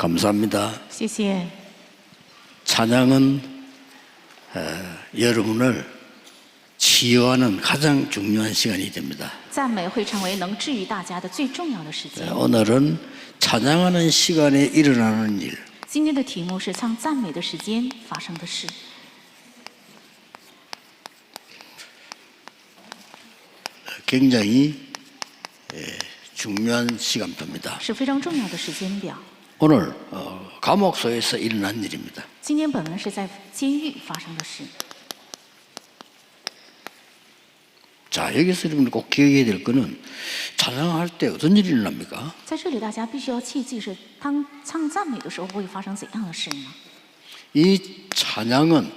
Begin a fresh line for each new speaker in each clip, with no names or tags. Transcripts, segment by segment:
감사합니다.
谢谢。
찬양은 여러분을 치유하는 가장 중요한 시간이 됩니다.
赞美会成为能治愈大家的最重要的时间。
오늘은 찬양하는 시간에 일어나는 일.
今天的题目是唱赞美的时间发生的事，
굉장히 중요한 시간표입니다.
是非常重要的时间表。
오늘 감옥소에서 일어난 일입니다.
今天本文是在监狱发生的事。
자, 여기서 여러분 꼭 기억해야 될 거는 찬양할 때 어떤 일이 일어납니까?
在这里，大家必须要切记是，当唱赞美的时候会发生怎样的事呢？
이 찬양은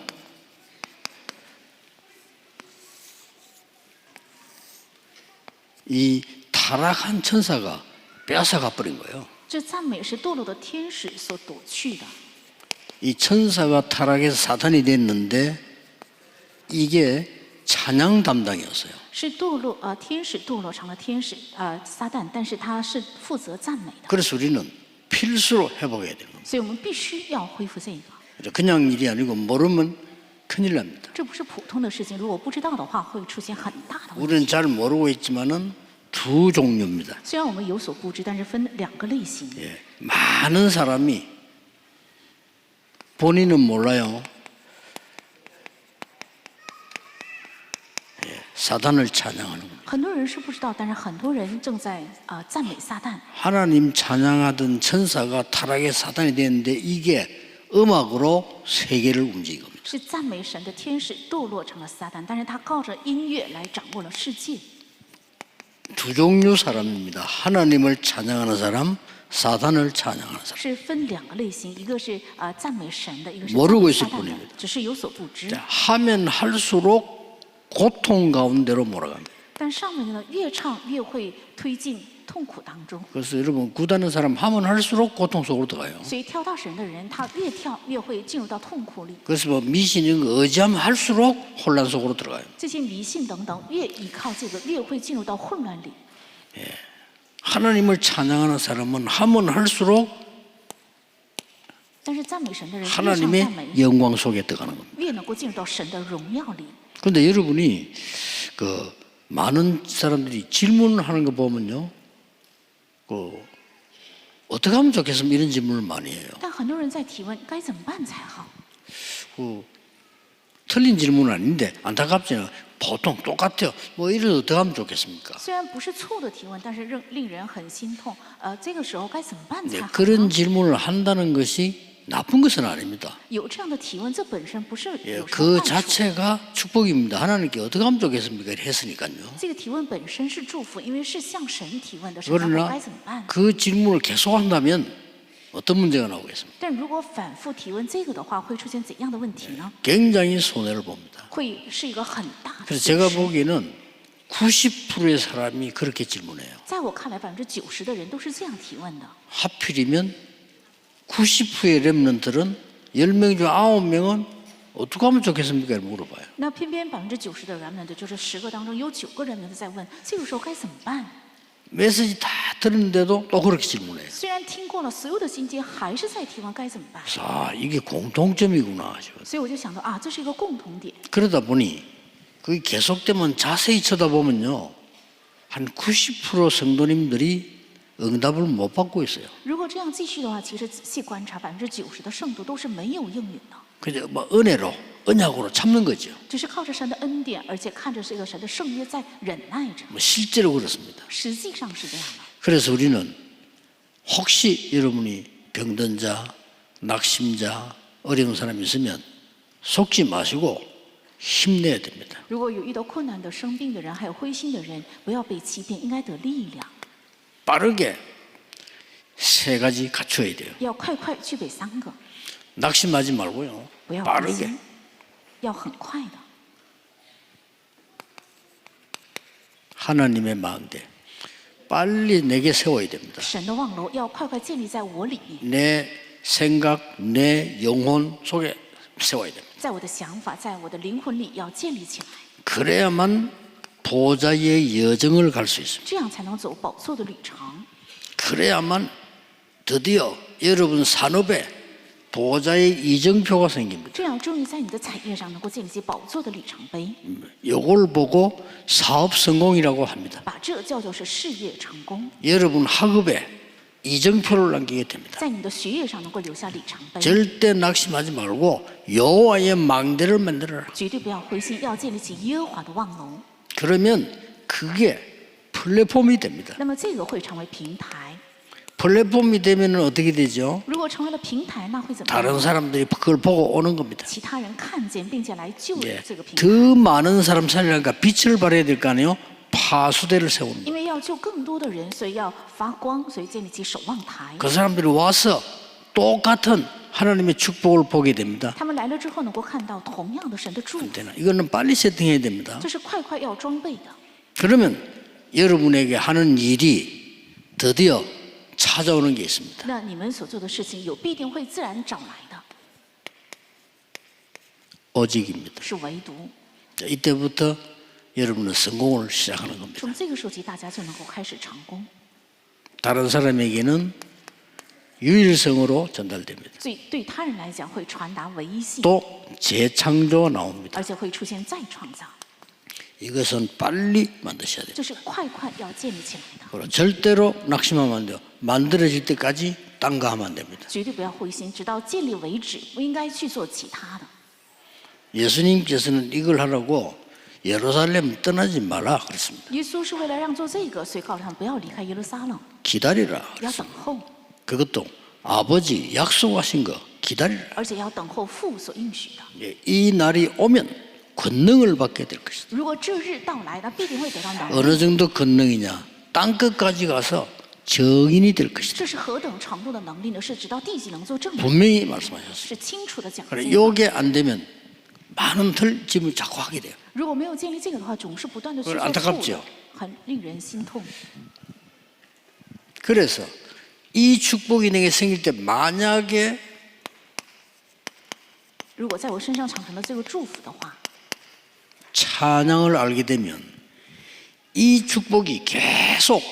이 타락한 천사가 빼앗아가 버린 거예요.
这赞美是堕落的天使所夺去的。
이 천사가 타락해서 사탄이 됐는데 이게 찬양 담당이었어요.
是天使堕落成了天使撒旦，但是他是负责赞美的，
그래서 우리는 필수로 회복해야 되는 겁니다.
所以我们必须要恢复这个。
그냥 일이 아니고 모르면 큰일 납니다.
这不是普通的事情，如果不知道的话，会出现很大的问题。
우리는 잘 모르고 있지만은 두 종류입니다.
虽然我们有所不知，但是分两个类型。
많은 사람이 본인은 몰라요. 사단을 찬양하는 겁니다.
很多人是不知道，但是很多人正在赞美撒旦。
하나님 찬양하던 천사가 타락의 사단이 됐는데 이게 음악으로 세계를 움직인 겁니다.
是赞美神的天使堕落成了撒旦，但是他靠着音乐来掌握了世界。
두 종류 사람입니다. 하나님을 찬양하는 사람, 사단을 찬양하는 사람.
是分两个类型，一个是赞美神的，一个是
모르고
赞
있을
美撒旦的
뿐입니다.
只是有所不知。
하면 할수록 고통 가운데로 몰아갑니다.
但上面的呢，越唱越会推进痛苦当中。
그래서 여러분 구다는 사람 하면 할수록 고통 속으로 들어가요.
所以跳到神的人，他越跳越会进入到痛苦里。
그래서 뭐 미신인 거 의지하면 할수록 혼란 속으로 들어가요.
这些迷信等等，越依靠这个，越会进入到混乱里。
하나님을 찬양하는 사람은 하면 할수록
但是赞美神的人，越唱
하나님의
赞美，
영광 속에 들어가는 겁니다.
越能够进入到神的荣耀里。
그런데 여러분이 그 많은 사람들이 질문하는 거 보면요, 그 어떻게 하면 좋겠으면 이런 질문을 많이 해요.
但很多人在提问，该怎么办才好？
그 틀린 질문은 아닌데 안타깝지는 보통 똑같아요. 뭐 이래도 어떻게 하면 좋겠습니까?
虽然不是错的提问，但是令人很心痛。这个时候该怎么办才
네,
好呢？
그런 질문을 한다는 것이 나쁜 것은 아닙니다.
有这样的提问，这本身不是
예,
有什么
그
坏处。
자체가 축복입니다. 하나님께 어떻게 하면 좋겠습니까? 했으니까요.
这个提问本身是祝福，因为是向神提问的，神让我
그러나
该怎么办？
그 질문을 계속한다면 어떤 문제가 나오겠습니까?
但如果反复提问这个的话，会出现怎样的问题呢？
굉장히 손해를 봅니다.
会是一个很大的
그래서
损
제가
失。
보기에는 90%의 사람이 그렇게 질문해요.
在我看来，90%的人都是这样提问的。
하필이면 90%의 렘넌트는 10명 중 9명은 어떻게 하면 좋겠습니까? 이렇게 물어봐요.
那偏偏90%的人们的就是10个当中有9个人们在问，这个时候该怎么办？
메시지 다 들었는데도 또 그렇게 질문해요.
虽然听过了所有的信节，还是在提问该怎么办？
아, 이게 공통점이구나.
所以我就想到这是一个共同点。
그러다 보니 그게 계속되면 자세히 쳐다보면요, 한 90% 성도님들이 응답을 못 받고 있어요.
如果这样继续的话，其实仔细观察，90%的圣徒都是没有应允的，
그냥 뭐 은혜로, 언약으로 참는 거죠.
只是靠着神的恩典，而且看着这个神的圣约在忍耐着。
뭐 실제로 그렇습니다.
实际上是这样的。
그래서 우리는 혹시 여러분이 병든 자, 낙심자, 어려운 사람이 있으면 속지 마시고 힘내야 됩니다.
如果有遇到困难的、生病的人，还有灰心的人，不要被欺骗，应该得力量，
빠르게 세 가지 갖춰야 돼요.
要快具备3个，
낙심하지 말고요.
不要灰
빠르게.
心，要很快的。
하나님의 마음대 빨리 내게 세워야 됩니다.
神的望楼要快建立在我里面，
내 생각, 내 영혼 속에 세워야 됩니다.
在我的想法，在我的灵魂里要建立起来，
그래야만 보좌의 여정을 갈 수 있습니다.
这样才能走宝座的旅程，
그래야만 드디어 여러분 산업에 보호자의 이정표가 생깁니다.
这样终于在你的产业上能够建立起宝座的里程碑，
이걸 보고 사업 성공이라고 합니다.
把这叫做是事业成功，
여러분 학업에 이정표를 남기게 됩니다.
在你的学业上能够留下里程碑。
절대 낙심하지 말고 여호와의 망대를 만들어라.
绝对不要灰心，要建立起耶和华的望楼。
그러면 그게 플랫폼이 됩니다.
那么这个会成为平台。
플랫폼이 되면 어떻게 되죠?
如果成为了平台，那会怎么
다른
样？
사람들이 그걸 보고 오는 겁니다.
其他人看见并且来救
예.
这个平台。
더 많은 사람 살리니까 빛을 발해야 될 거 아니에요? 파수대를 세웁니다.
因为要救更多的人，所以要发光，所以建立起守望台。
그 사람들이 와서 똑같은 하나님의 축복을 보게 됩니다.
他们来了之后，能够看到同样的神的祝福，
이거는 빨리 세팅해야 됩니다.
这是快快要装备的。
그러면 여러분에게 하는 일이 드디어 찾아오는 게 있습니다.
那你们所做的事情，有必定会自然找来的，
오직입니다.
是唯独。
자, 이때부터 여러분은 성공을 시작하는 겁니다.
从这个时候起，大家就能够开始成功。
다른 사람에게는 유일성으로 전달됩니다.
所以对他人来讲，会传达唯一性，
또 재창조가 나옵니다.
而且会出现再创造。
이것은 빨리 만드셔야 돼요.
这是快快要建立起来的，
그리고 절대로 낙심하면 안 돼요. 만들어질 때까지 딴 거 하면 안 됩니다.
绝对不要灰心，直到建立为止，不应该去做其他的。
예수님께서는 이걸 하라고 예루살렘 떠나지 마라 그랬습니다.
耶稣是为了让做这个，所以告诉他们不要离开耶路撒冷，
기다리라.
要等候，
그것도 아버지 약속하신 거 기다리라.
而且要等候父所应许的。
예, 이 날이 오면 권능을 받게 될 것이다.
如果这日到来，那必定会得到能力。
어느 정도 권능이냐? 땅 끝까지 가서 정인이 될 것이다.
这是何等程度的能力呢？是直到地极能做证明，
분명히 말씀하셨어요.
是清楚的讲
그래,
这个。
요게 안 되면 많은 틀짐을 자꾸 하게 돼요.
如果没有建立这个的话，总是不断的去
그걸
做
안타깝죠
错的，很令人心痛。
그래서 이 축복이 내게 생길 때 만약에
如果在我身上产生了这个祝福的话，
찬양을 알게 되면 이 축복이 계속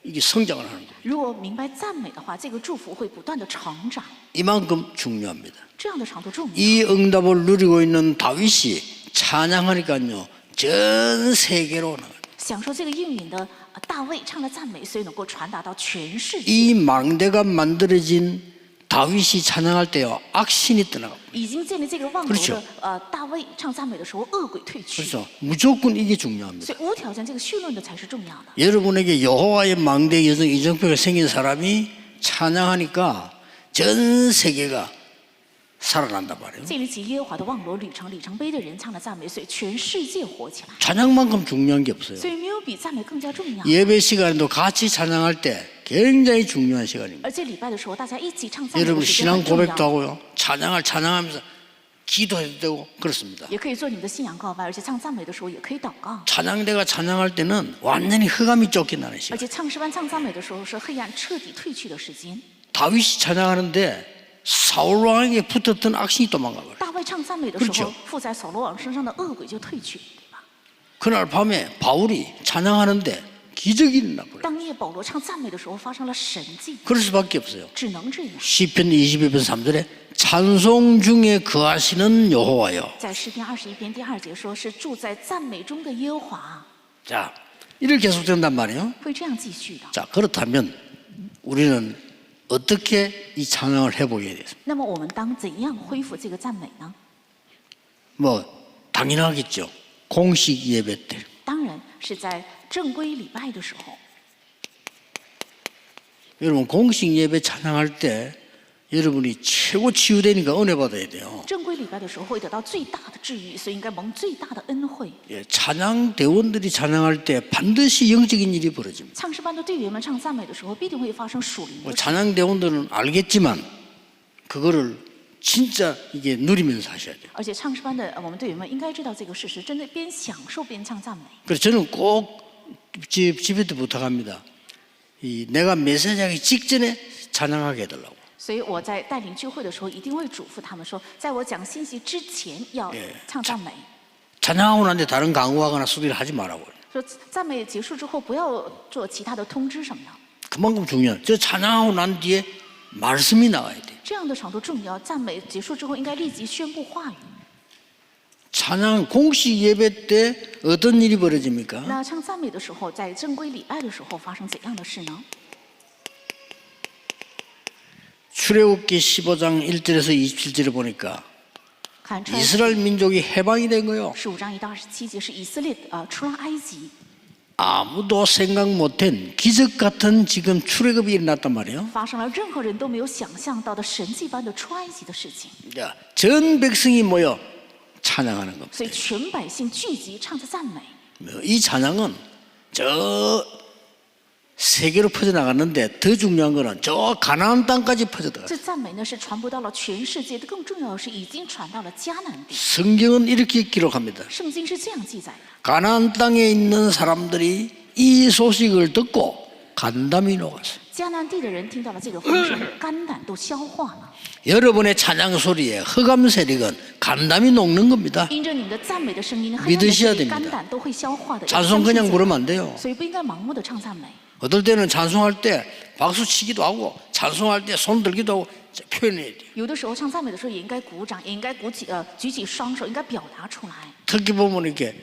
이게 성장을 하는 거예요.
如果明白赞美的话，这个祝福会不断的成长，
이만큼 중요합니다.
这样的程度重要。
이 응답을 누리고 있는 다윗이 찬양하니까요 전 세계로 나가요.
享受这个应允的大卫唱的赞美，所以能够传达到全世界。
이 망대가 만들어진 다윗이 찬양할 때요 악신이 떠나갑니다.
已经建立这个望楼
그렇죠
的大卫唱赞美的时候，恶鬼退去，
그래서 무조건 이게 중요합니다.
所以无条件这个绪论的才是重要的。
여러분에게 여호와의 망대 여정 이정표가 생긴 사람이 찬양하니까 전 세계가 살아난단 말이에요.
建立起耶和华的望楼里程碑的人唱的赞美，所以全世界火起来。
찬양만큼 중요한 게 없어요.
所以没有比赞美更加重要。
예배 시간에도 같이 찬양할 때 굉장히 중요한 시간입니다.
而且礼拜的时候，大家一起唱赞美
여러분
的时间
신앙
很重
고백도
要，
하고요. 찬양하면서 기도해도 되고 그렇습니다.
也可以做你们的信仰告白，而且唱赞美的时候也可以祷告。
찬양대가 찬양할 때는 완전히 흑암이 쫓겨나는
而
시간.
且唱诗班唱赞美的时候，是黑暗彻底退去的时间。
다윗이 찬양하는데 사울 왕에게 붙었던 악신이 도망가버려요.
大卫唱赞美的时
그렇죠
候，附在扫罗王身上的恶鬼就退去，对吧？
그날 밤에 바울이 찬양하는데 기적이 일어나버려요.
当夜保罗唱赞美的时候，发生了神迹，
그럴 수밖에 없어요.
只能这样。
시편 22편 3절에 찬송 중에 거하시는 여호와여.
在诗篇21篇第2节说，是住在赞美中的耶和华，
자, 이렇게 계속된단 말이에요.
会这样继续的。
자, 그렇다면 우리는 어떻게 이 찬양을 해보게 됐습니까?
那么我们当怎样恢复这个赞美呢？
뭐 당연하겠죠. 공식 예배 때.
当然是在正规礼拜的时候。
여러분 공식 예배 찬양할 때 여러분이 최고 치유되니까 은혜 받아야 돼요.
正规礼拜的时候会得到最大的治愈，所以应该蒙最大的恩惠。
예, 찬양 대원들이 찬양할 때 반드시 영적인 일이 벌어집니다.
唱诗班的队员们唱赞美的时候，必定会发生属灵
뭐
的。
찬양 대원들은 알겠지만 그거를 진짜 이게 누리면서 하셔야 돼요.
而且唱诗班的我们队员们应该知道这个事实，真的边享受边唱赞美。
그래서 저는 꼭 집에 때 부탁합니다. 이 내가 메시지하기 직전에 찬양하게 해달라고.
所以我在带领聚会的时候，一定会嘱咐他们说，在我讲信息之前要唱赞美。
찬양하고 난 뒤에 다른 강구하거나 수비를 하지 말라고요.
说赞美结束之后，不要做其他的通知什么的。
그만큼 중요한. 저 찬양하고 난 뒤에 말씀이 나와야 돼요.
这样的程度重要。赞美结束之后，应该立即宣布话语。
찬양 공식 예배 때 어떤 일이 벌어집니까?
那唱赞美的时候，在正规礼拜的时候发生怎样的事呢？
출애굽기 15장 1절에서 27절에 보니까
看出来
이스라엘 민족이 해방이 된 거요.
15章1到27节是以色列出了埃及，
아무도 생각 못한 기적 같은 지금 출애굽이 일어났단 말이에요.
发生了任何人都没有想象到的神迹般的出埃及的事情。
자, 전 백성이 모여 찬양하는 겁니다.
所以全百姓聚集唱着赞美。
이 찬양은 저 세계로 퍼져나갔는데 더 중요한 거는 저 가나안 땅까지 퍼져나갔어요.
这赞美呢是传播到了全世界，更重要的是已经传到了迦南地。
성경은 이렇게 기록합니다.
圣经是这样记载的：
가나안 땅에 있는 사람들이 이 소식을 듣고 간담이 녹았어요.
迦南地的人听到了这个风声，肝胆都消化了。
여러분의 찬양 소리에 흑암 세력은 간담이 녹는 겁니다.
因着你们的赞美的声音，黑暗的
믿으셔야
声音
됩니다.
肝胆都会消化的。
찬송 그냥 부르면 안 돼요.
所以不应该盲目的唱赞美。
어떨 때는 찬송할 때 박수 치기도 하고 찬송할 때 손 들기도 하고 표현해야 돼요.
有的时候唱赞美的时候也应该鼓掌，也应该举起双手，应该表达出来。
특히 보면 이렇게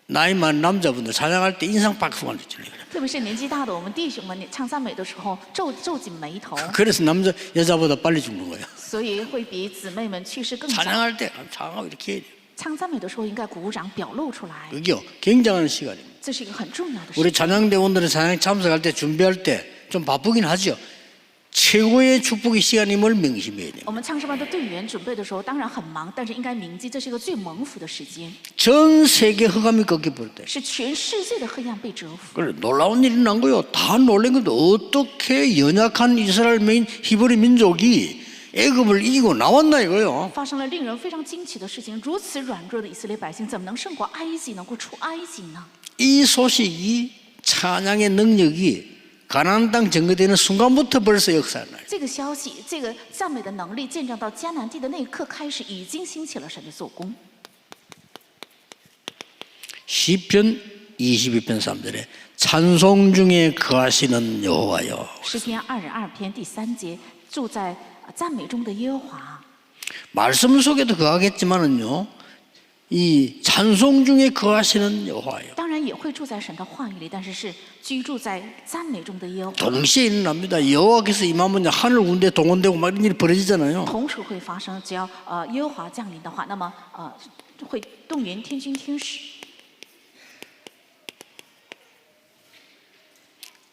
나이 많은 남자분들 찬양할 때 인상 박수가 있잖아요.
特别是年纪大的我们弟兄们唱赞美的时候，皱紧眉头，
그래서 남자 여자보다 빨리 죽는 거예요.
所以会比姊妹们去世更早。
찬양할 때 찬양하고 이렇게 해야 돼요.
唱赞美的时候应该鼓掌表露出来，
그게요 굉장한 시간입니다.
这是一个很重要的事。
우리 찬양대원들은 찬양 참석할 때 준비할 때 좀 바쁘긴 하죠. 최고의 축복의 시간임을 명심해야 돼요.
我们唱诗班的队员准备的时候当然很忙，但是应该铭记这是一个最蒙福的时间，
전 세계 흑암이 꺾여버릴 때.
是全世界的黑暗被折服。
그래 놀라운 일이 난 거요. 다 놀란 건데 어떻게 연약한 이스라엘 히브리 민족이 애굽을 이기고 나왔나 이거요.
发生了令人非常惊奇的事情，如此软弱的以色列百姓怎么能胜过埃及，能够出埃及呢？
이 소식이 찬양의 능력이 가나안 땅 증거되는 순간부터 벌써 역사를 나요.
这个消息，这个赞美的能力见证到迦南地的那一刻开始，已经兴起了神的做工。
시편 22편 3절에 찬송 중에 거하시는 여호와여.
诗篇22篇第3节，住在赞美中的耶和华。
말씀 속에도 거하겠지만은요. 이 찬송 중에 거하시는 여호와여.
当然也会住在神的话语里，但是是居住在赞美中的耶和华。
동시에 일어납니다. 여호와께서 임하면 하늘 운대 동원되고 막 이런 일이 벌어지잖아요.
同时会发生，只要耶和华降临的话，那么会动员天军天使。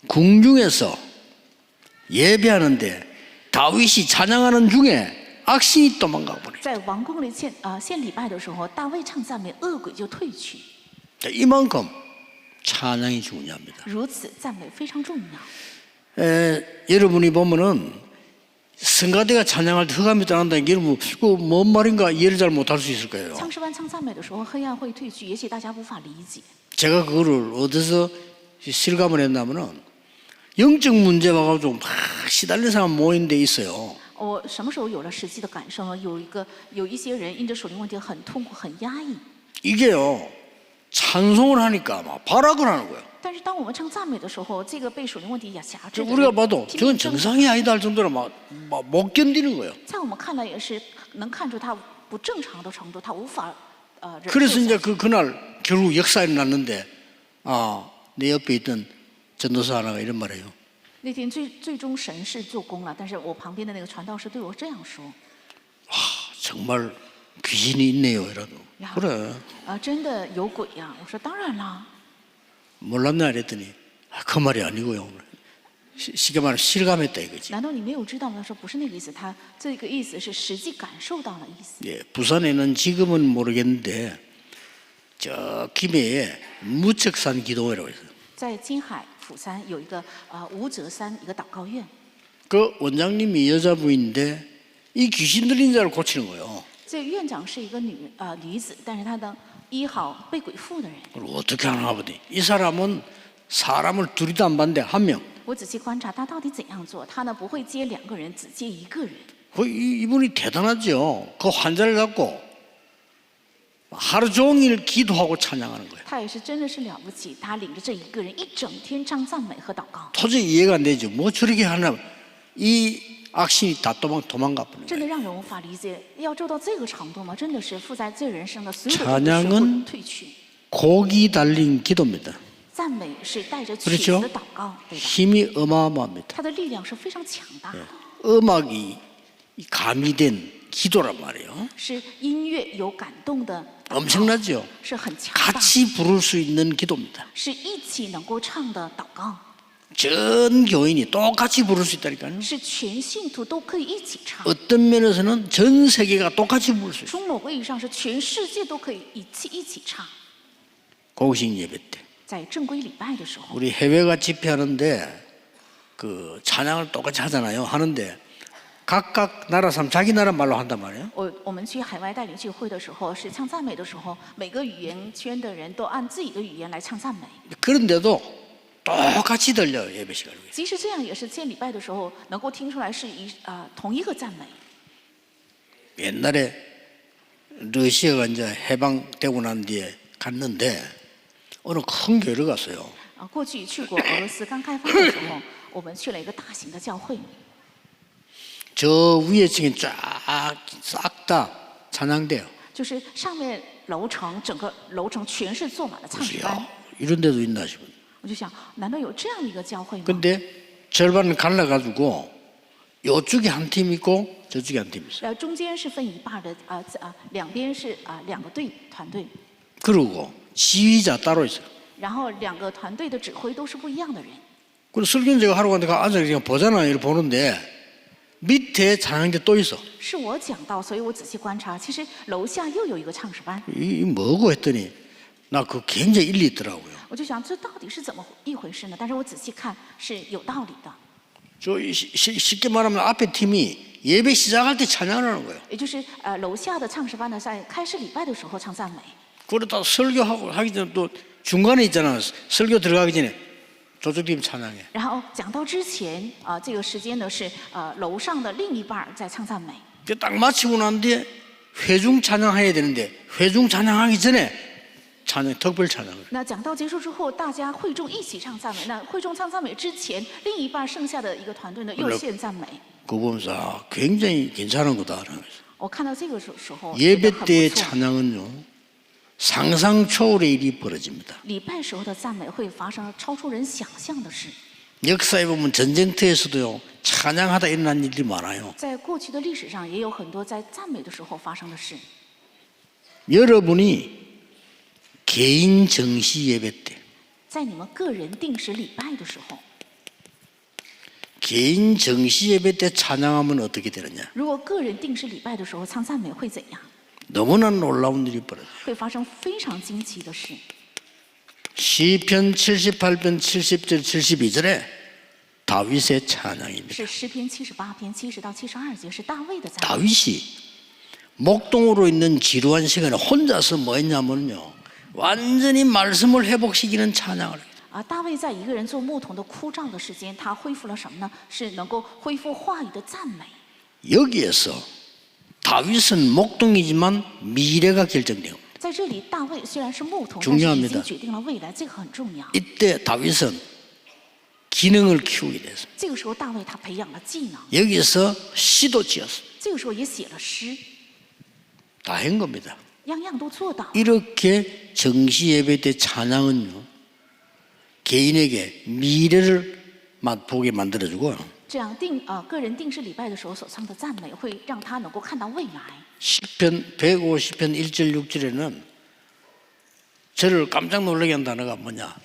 궁중에서 예배하는데 다윗이 찬양하는 중에 악신이 도망가 버려.
在王宫里献礼拜的时候，大卫唱赞美，恶鬼就退去。
이만큼 찬양이 중요합니다.
如此赞美非常重要。
여러분이 보면은 성가대가 찬양할 때 흑암이 떠난다. 이게 뭔 말인가 이해를 잘 못할 수 있을 거예요.
唱诗班唱赞美的时候，黑暗会退去，也许大家无法理解。
제가 그거를 어디서 실감을 했냐면은 영적 문제 와가지고 막 시달린 사람 모인 데 있어요.
我什么时候有了实际的感受呢？有一些人因着属灵问题很痛苦、很压抑。
이게요 찬송을 하니까 막 발악을 하는 거예요.
但是当我们唱赞美的时候，这个被属灵问题辖制的
우리가
人
봐도
拼
저건
命挣扎
정상이 아니다 할 정도로 막 못 견디는 거예요.
在我们看来也是能看出他不正常的程度，他无法忍受
그래서
下
이제 그날 결국 역사에 났는데 내 옆에 있던 전도사 하나가 이런 말해요.
那天最终神是做工了，但是我旁边的那个传道士对我这样说
정말 귀신이 있네요. 이러고.
야.
그래.
真的有鬼呀、我说当然啦，
몰랐나 이랬더니 그 말이 아니고요. 쉽게 말하면 실감했다 이거지.
难道你没有知道吗？他说不是那个意思，他这个意思是实际感受到了意思。
예, 부산에는 지금은 모르겠는데 저 김해에 무척산 기도회라고 있어요.
在金海釜山有一个无泽山一个祷告院，
그 원장님이 여자분인데 이 귀신 들린 자를 고치는 거예요.
这个院长是一个女子，但是她能医好被鬼附的人。
그리고 어떻게 하나 보더니 이 사람은 사람을 둘이도 안 봤는데 한 명.
我仔细观察他到底怎样做，他呢不会接2个人，只接1个人。
이분이 대단하죠. 그 환자를 갖고 하루 종일 기도하고 찬양하는 거예요.
他也是真的是了不起，他领着这1个人一整天唱赞美和祷告。
도저히 이해가 안 되죠. 뭐 저렇게 하나 이 악신이 다 도망가 버리는
真的
거예요.
让人无法理解，要做到这个程度吗？真的是负在罪人身的所有的
찬양은
罪会退去。
곡이 달린 기도입니다.
赞美是带着曲
그렇죠?
子的祷告，对吧？
힘이 어마어마합니다.
它的力量是非常强大的，
음악이 가미된 기도란 말이에요.
是音乐有感动的祷告，
엄청나죠?
是很强大，
같이 부를 수 있는 기도입니다.
是一起能够唱的祷告，
전 교인이 똑같이 부를 수 있다니까요.
是全信徒都可以一起唱。
어떤 면에서는 전 세계가 똑같이 부를 수 있어요.
从某个意义上是全世界都可以一起唱。
공식 예배 때
在正规礼拜的时候，
우리 해외가 집회하는데 그 찬양을 똑같이 하잖아요. 하는데 각각 나라 사람 자기 나라 말로 한단 말이에요.
我们去海外带领聚会的时候，是唱赞美的时候，每个语言圈的人都按自己的语言来唱赞美。
그런데도 똑같이 들려요, 예배 시간에.
即使这样，也是见礼拜的时候能够听出来是同一个赞美。
옛날에 러시아가 이제 해방되고 난 뒤에 갔는데 어느 큰 교회를 갔어요.
过去去过俄罗斯刚开放的时候，我们去了一个大型的教会，
저 위에 층에 쫙 다 찬양돼요.
就是上面楼层整个楼层全是坐满了唱诗
그래서
班
야, 。 이런 데도 있나 싶어요.
我就想，难道有这样的一个教会吗？
근데 절반을 갈라가지고 이쪽에 한 팀 있고 저쪽에 한 팀 있어요.
中间是分一半的，两边是两个团队，
그리고 지휘자 따로 있어요.
然后两个团队的指挥都是不一样的人。
그리고 설교제가 하러 갔는데 앉아 그냥 보잖아요. 이렇게 보는데 밑에 찬양대 또 있어.
是我讲到，所以我仔细观察，其实楼下又有一个唱诗班，
이 뭐고 했더니 나 그거 굉장히 일리 있더라고요.
我就想这到底是怎么一回事呢？但是我仔细看是有道理的，
저 쉽게 말하면 앞에 팀이 예배 시작할 때 찬양을 하는 거예요.
也就是楼下的唱诗班呢，在开始礼拜的时候唱赞美，
그러다 설교하고 하기 전에 또 중간에 있잖아. 설교 들어가기 전에 저쪽 팀 찬양해.
然后讲到之前这个时间呢是楼上的另一半在唱赞美，
딱 마치고 난 뒤에 회중 찬양해야 되는데 회중 찬양하기 전에 특별 찬양을.
那讲到结束之后，大家会众一起唱赞美。那会众唱赞美之前，另一半剩下的一个团队呢又献赞美。
그거 보면서 굉장히 괜찮은 거다.
我看到这个时候，
예배
觉得
때의
很不错。
찬양은요 상상 초월의 일이 벌어집니다.
礼拜时候的赞美会发生超出人想象的事。
역사에 보면 전쟁터에서도요 찬양하다 일어난 일들이 많아요.
在过去的历史上，也有很多在赞美的时候发生的事。
여러분이 개인 정시 예배 때
在你们个人定时礼拜的时候，
개인 정시 예배 때 찬양하면 어떻게 되느냐?
如果个人定时礼拜的时候唱赞美会怎样？
너무나 놀라운 일이 벌어져요.
会发生非常惊奇的事。
시편 78편 70절 72절에 다윗의 찬양입니다.
是诗篇78篇70到72节，是大卫的赞美。
다윗이 목동으로 있는 지루한 시간에 혼자서 뭐 했냐면요 완전히 말씀을 회복시키는 찬양을 해요.
大卫在一个人做牧童的枯燥的时间，他恢复了什么呢？是能够恢复话语的赞美。
여기에서 다윗은 목동이지만 미래가 결정돼요.
在这里，大卫虽然是牧童，但是
중요합니다
已经决定了未来，这个很重要。
이때 다윗은 기능을 키우게 됐어요.
这个时候，大卫他培养了技能，
여기서 시도 지었어요.
这个时候也写了诗，
다 한 겁니다.
样样都做到。
이렇게 정시 예배 때 찬양은요 개인에게 미래를 맛보게 만들어주고
这样个人定时礼拜的时候所唱的赞美，会让他能够看到未来。
시편 150편 1절 6절에는 저를 깜짝 놀라게 한 단어가 뭐냐?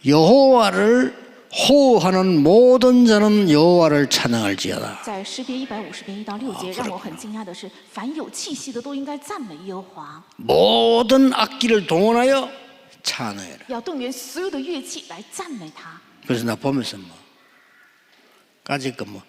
여호와를 호하는 모든 자는 여호와를 찬양할지어다.
在诗篇150篇1到6节，让我很惊讶的是，凡有气息的都应该赞美耶和华，
모든 악기를 동원하여 찬양해라.
要动员所有的乐器来赞美他。
그래서 나 보면서 까짓 뭐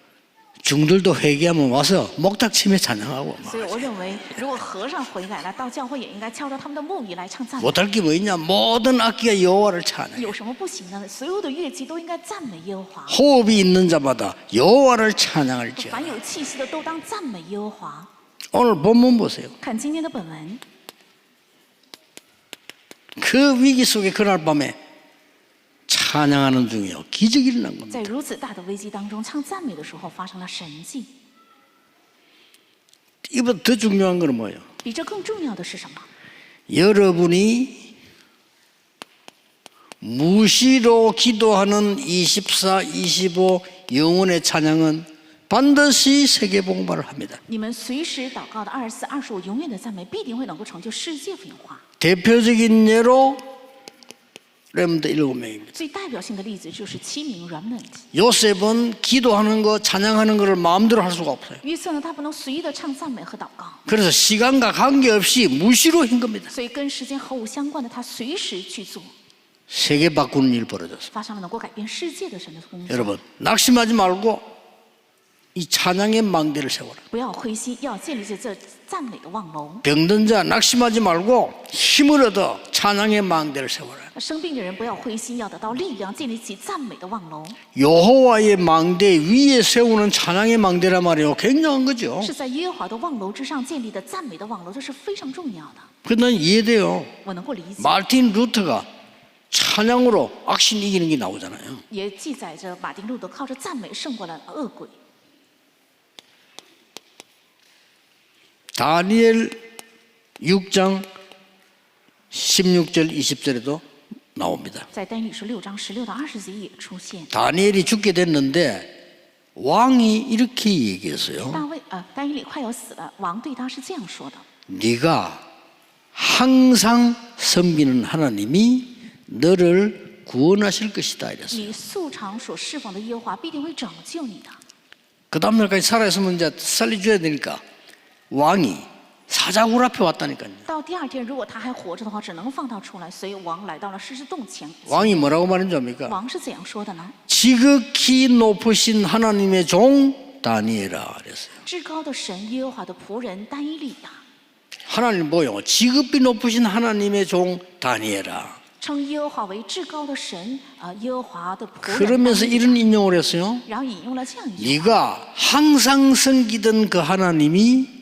중들도 회개하면 와서 목탁 치며 찬양하고
所以我认为，如果和尚回来了，到教会也应该敲着他们的木鱼来唱赞美。
못할 게 뭐 있냐? 모든 악기가 여호와를 찬양해.
有什么不行呢？所有的乐器都应该赞美耶和华，
호흡이 있는 자마다 여호와를 찬양할지어다.
凡有气息的都当赞美耶和华。
오늘 본문 보세요.
看今天的本文，
그 위기 속에 그날 밤에 찬양하는 중에요. 기적이 일어난
在
겁니다.
如此大的危机当中，唱赞美的时候发生了神迹。
이보다 더 중요한 건 뭐예요?
比这更重要的是什么？
여러분이 무시로 기도하는 24, 25 영혼의 찬양은 반드시 세계 복음화를 합니다.
你们随时祷告的24、25永远的赞美，必定会能够成就世界福音化。
대표적인 예로 렘드 7명입니다.
最代表性的例子就是7名 remnant。
요셉은 기도하는 거, 찬양하는 것을 마음대로 할 수가 없어요.
约瑟呢，他不能随意的唱赞美和祷告，
그래서 시간과 관계없이 무시로 한 겁니다.
所以跟时间毫无相关的，他随时去做，
세계 바꾸는 일 벌어졌어요.
发生了能够改变世界的神的工作。
여러분 낙심하지 말고 이 찬양의 망대를 세워라.
不要灰心，要建立起这赞美的望楼。
병든 자 낙심하지 말고 힘을 얻어 찬양의 망대를 세워라.
生病的人不要灰心，要得到力量，建立起赞美的望楼。
여호와의 망대 위에 세우는 찬양의 망대란 말이에요. 굉장한 거죠.
是在耶和华的望楼之上建立的赞美的望楼，这是非常重要的。
그건 이해돼요.
我能够理解，
마틴 루터가 찬양으로 악신 이기는 게 나오잖아요.
也记载着马丁路德靠着赞美胜过了恶鬼。
다니엘 6장 16절 20절에도 나옵니다.
在但以理书6章16到20节也出现。
다니엘이 죽게 됐는데 왕이 이렇게 얘기했어요.
但以理快要死了，王对他是这样说的：
네가 항상 섬기는 하나님이 너를 구원하실 것이다 이랬어요.
你素常所侍奉的耶和华必定会拯救你的。
그 다음날까지 살아있으면 이제 살려줘야 되니까 왕이 사자굴 앞에 왔다니까요.
到第二天，如果他还活着的话，只能放他出来。所以王来到了狮子洞前。
왕이 뭐라고 말했는지 압니까?
王是怎样说的呢？
지극히 높으신 하나님의 종 다니엘아 그랬어요.
至高的神耶和华的仆人但以理呀，
하나님 뭐요? 지극히 높으신 하나님의 종 다니엘아.
称耶和华为至高的神耶和华的仆人。
그러면서 이런 인용을 했어요.
然后引用了这样一句话：
네가 항상 섬기던 그 하나님이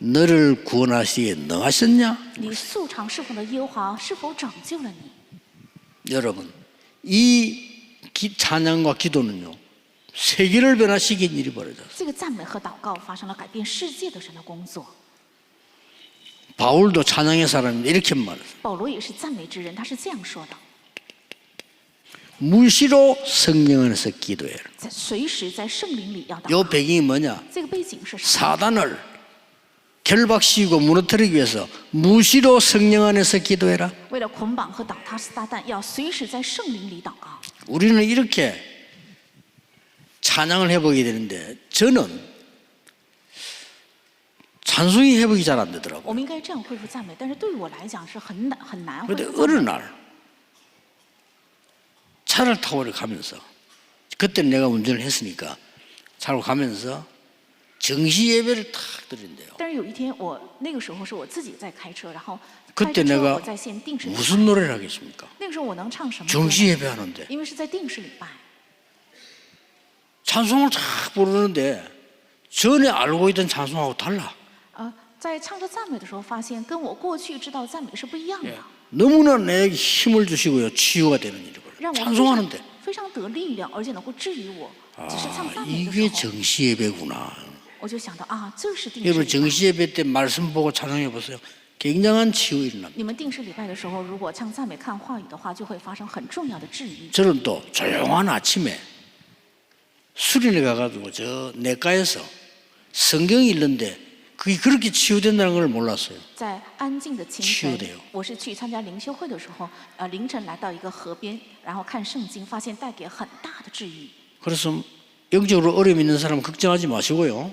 너를 구원하시기에 능하셨냐?
你素常侍奉的耶和华是否拯救了你？
여러분 이 찬양과 기도는요 세계를 변화시킨 일이 벌어졌어요.
这个赞美和祷告发生了改变世界的神的工作。
바울도 찬양의 사람인데 이렇게 말했어요.
保罗也是赞美之人，他是这样说的：
무시로 성령 안에서 기도해라.
在随时在圣灵里要祷
요
告。
배경이 뭐냐?
这个背景是什么？
사단을 결박시키고 무너뜨리기 위해서 무시로 성령 안에서 기도해라.
为了捆绑和倒塌撒旦，要随时在圣灵里祷告。
우리는 이렇게 찬양을 해보게 되는데 저는 찬송이 회복이 잘 안 되더라고요.
我们应该这样恢复赞美，但是对我来讲是很难恢
그런데
复赞
어느
美。
날 차를 타고 이렇게 가면서 그때는 내가 운전을 했으니까 차로 가면서 정시 예배를 탁 드린대요.
但是有一天，我那个时候是我自己在开车，然后
그때
开着车
내가
我在线定时礼拜。
무슨 노래를 하겠습니까?
那个时候我能唱什么歌
정시
呢？
예배하는데
因为是在定时礼拜，
찬송을 탁 부르는데 전에 알고 있던 찬송하고 달라.
在唱着赞美的时候，发现跟我过去知道赞美是不一样的，
너무나 내게 힘을 주시고요 치유가 되는 일이고요.
让我非常
찬송하는데
非常得力量，而且能够治愈我。只是唱
아
赞美的
이게
时候，
정시 예배구나.
我就想到啊，这是定时
여러분
礼拜。
정시 예배 때 말씀 보고 찬송해 보세요. 굉장한 치유 일어납니다.
你们定时礼拜的时候，如果唱赞美、看话语的话，就会发生很重要的治愈。
저는 또 조용한 아침에 수련회 가가지고 저 내과에서 성경 읽는데 그게 그렇게 치유된다는 걸 몰랐어요.
在安静的清
치유
晨
돼요 ，
我是去参加灵修会的时候，凌晨来到一个河边，然后看圣经，发现带给很大的治愈。
그래서 영적으로 어려움 있는 사람 걱정하지 마시고요.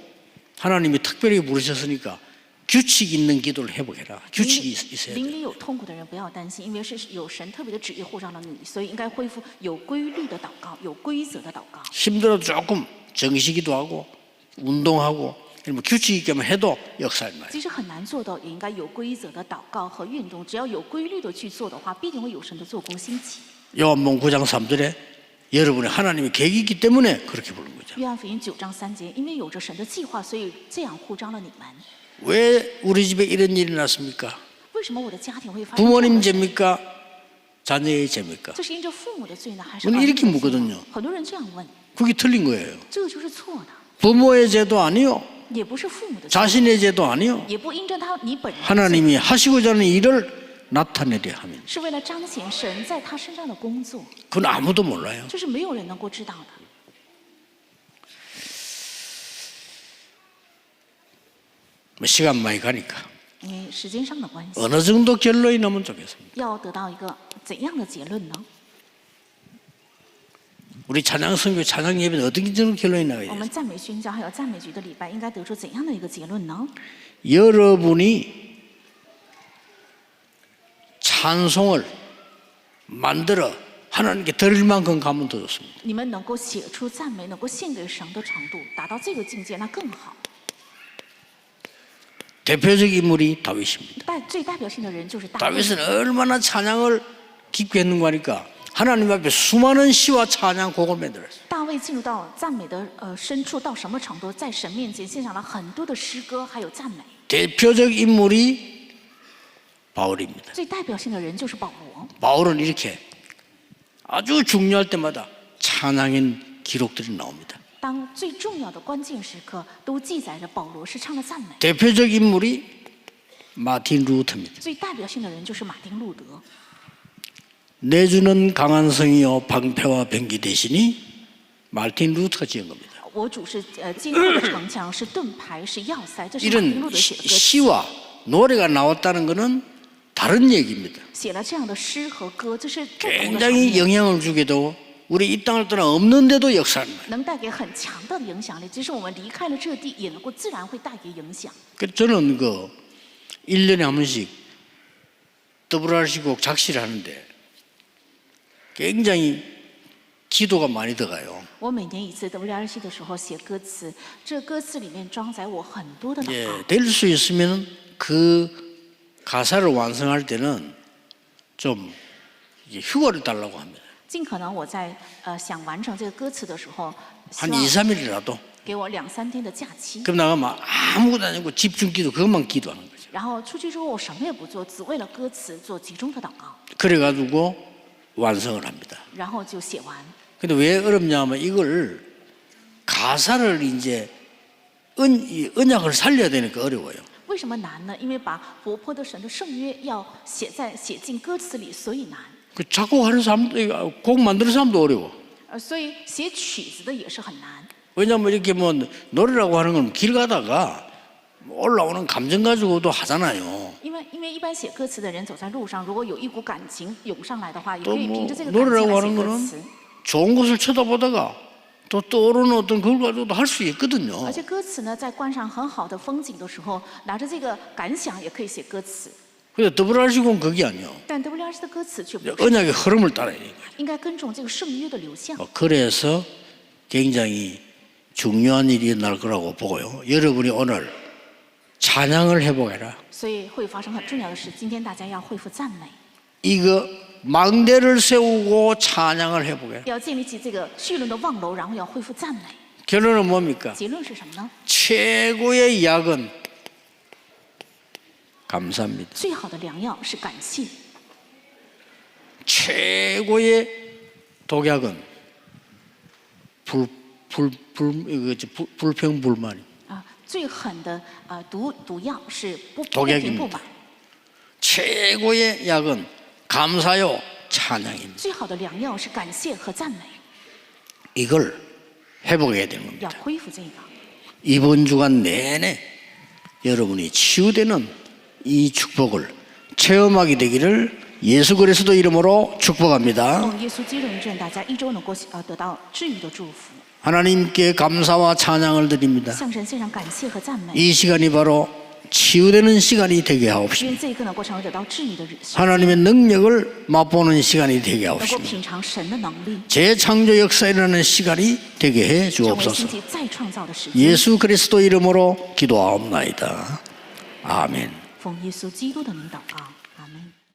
하나님이 특별히 부르셨으니까 규칙 있는 기도를 해보게라. 규칙이 있어야
灵
돼요.
里有痛苦的人不要担心，因为是有神特别的旨意护照了你，所以应该恢复有规律的祷告，有规则的祷告。
힘들어도 조금 정시기도 하고 운동하고 뭐 규칙 있게만 해도 역사를 나요.
即使很难做到，也应该有规则的祷告和运动。只要有规律的去做的话，必定会有神的做工兴起。
요한복음 9장 3절에 여러분의 하나님의 계획이 있기 때문에 그렇게 부른 거죠.
约翰福音9章3节，因为有着神的计划，所以这样呼召了你们。
왜 우리 집에 이런 일이 났습니까?
为什么我的家庭会发生这样
부모님
的事？
죄입니까? 자녀의 죄입니까?
这是因着父母的罪呢，还是
오늘
儿女
이렇게
的罪
묻거든요.
呢？很多人这样问，
그게 틀린 거예요.
这个就是错的，
부모의 죄도 아니요,
也不是父母的罪，
자신의 죄도 아니요.
也不因着你本人的罪，
하나님이 하시고자 하는 일을 나타내려 하면
是为了彰显神在他身上的工作，
그건 아무도 몰라요.
这是没有人能够知道的。
뭐 시간 많이 가니까
因为时间上的关系，
어느 정도 결론이 나면 좋겠습니다.
要得到一个怎样的结论呢？
우리 찬양 선교 찬양 예배는 어떻게 정도 결론이
我
나가요?
们赞美宣教还有赞美局的礼拜，应该得出怎样的一个结论呢？
여러분이 찬송을 만들어 하나님께 드릴 만큼 가면 더 좋습니다.
你们能够写出赞美，能够献给神的程度，达到这个境界，那更好。
대표적 인물이 다윗입니다.
最代表性的人就是大卫。
다윗은 얼마나 찬양을 깊게 했는가 하니까 하나님 앞에 수많은 시와 찬양 곡을 만들었어요.
大卫进入到赞美的深处到什么程度？在神面前献上了很多的诗歌，还有赞美。
대표적 인물이 바울입니다.
最代表性的人就是保罗。
바울은 이렇게 아주 중요할 때마다 찬양인 기록들이 나옵니다.
当最重要的关键时刻，都记载着保罗是唱了赞美。
대표적 인물이 마틴 루터입니다.
最代表性的人就是马丁路德。
내주는 강한 성이요 방패와 병기 대신이 마틴 루터가 지은 겁니다.
我主是坚固的城墙，是盾牌，是要塞，这是马丁
이런
路德写的歌词。
시와 노래가 나왔다는 것은 다른 얘기입니다.
写了这样的诗和歌，这是不同的场
굉장히
面，
영향을 주게도 우리 이 땅을 떠나 없는데도 역사합니다.
能带给很强大的影响力。即使我们离开了这地，也能够自然会带给影响。
그래서 저는 1년에 한 번씩 WRC 곡 작시를 하는데 굉장히 기도가 많이 들어가요.
我每年一次 WRC 的时候写歌词，这歌词里面装载我很多的祷
예,
告。
될 수 있으면 그 가사를 완성할 때는 좀 이제 휴가를 달라고 합니다.
尽可能我在想完成这个歌词的时候，希
한
望
2, 3일이라도
给我2-3天的假期。
그럼 나가면 아무것도 아니고 집중 기도 그것만 기도하는 거죠.
然后出去之后，我什么也不做，只为了歌词做集中的祷告，
그래가지고 완성을 합니다.
然后就写完。
근데 왜 어렵냐면 이걸 가사를 이제 언약을 살려야 되니까 어려워요.
为什么难呢？因为把活泼的神的圣约要写进歌词里，所以难。
그 작곡하는 사람도 곡 만드는 사람도 어려워.
所以写曲子的也是很难。
왜냐면 이렇게 뭐 노래라고 하는 건 길 가다가 올라오는 감정 가지고도 하잖아요.
因为一般写歌词的人走在路上，如果有一股感情涌上来的话，也可
또
以
뭐
凭着这个感情
노래라고
来
하는
写歌
거는
词。
좋은 것을 쳐다보다가 또 떠오르는 어떤 그걸 가지고도 할 수 있거든요.
而且歌词呢，在观赏很好的风景的时候，拿着这个感想也可以写歌词。
근데 WRC는 그게 아니에요.
但 WRC 的歌词却不是，
언약의 흐름을 따라야 돼요.
应该跟踪这个圣约的流向。
그래서 굉장히 중요한 일이 날 거라고 보고요. 여러분이 오늘 찬양을 회복해라.
所以会发生很重要的事。今天大家要恢复赞美，
이거 망대를 세우고 찬양을 회복해라.
要建立起这个绪论的望楼，然后要恢复赞美。
결론은 뭡니까?
结论是什么呢？
최고의 약은 감사입니다.
最好的良药是感谢，
최고의 독약은 불평불만이.
最狠的毒药是不
독약입니다
平不满。
최고의 약은 감사요 찬양입니다.
最好的良药是感谢和赞美，
이걸 회복해야 되는
要
겁니다.
恢复这个。
이번 주간 내내 여러분이 치유되는 이 축복을 체험하게 되기를 예수 그리스도 이름으로 축복합니다.
奉耶稣基督的名证，大家一周能够得到治愈的祝福，
하나님께 감사와 찬양을 드립니다.
向神献上感谢和赞美。
이 시간이 바로 치유되는 시간이 되게
愿
하옵소서.
这一刻能够成为得到治愈的日子，
하나님의 능력을 맛보는 시간이 되게
能够
하옵소서.
品尝神的能力，
재창조 역사에 일어나는 시간이 되게 해
成为
주옵소서.
兴起再创造的时间。
예수 그리스도 이름으로 기도하옵나이다. 아멘.
奉耶稣基督的名祷告。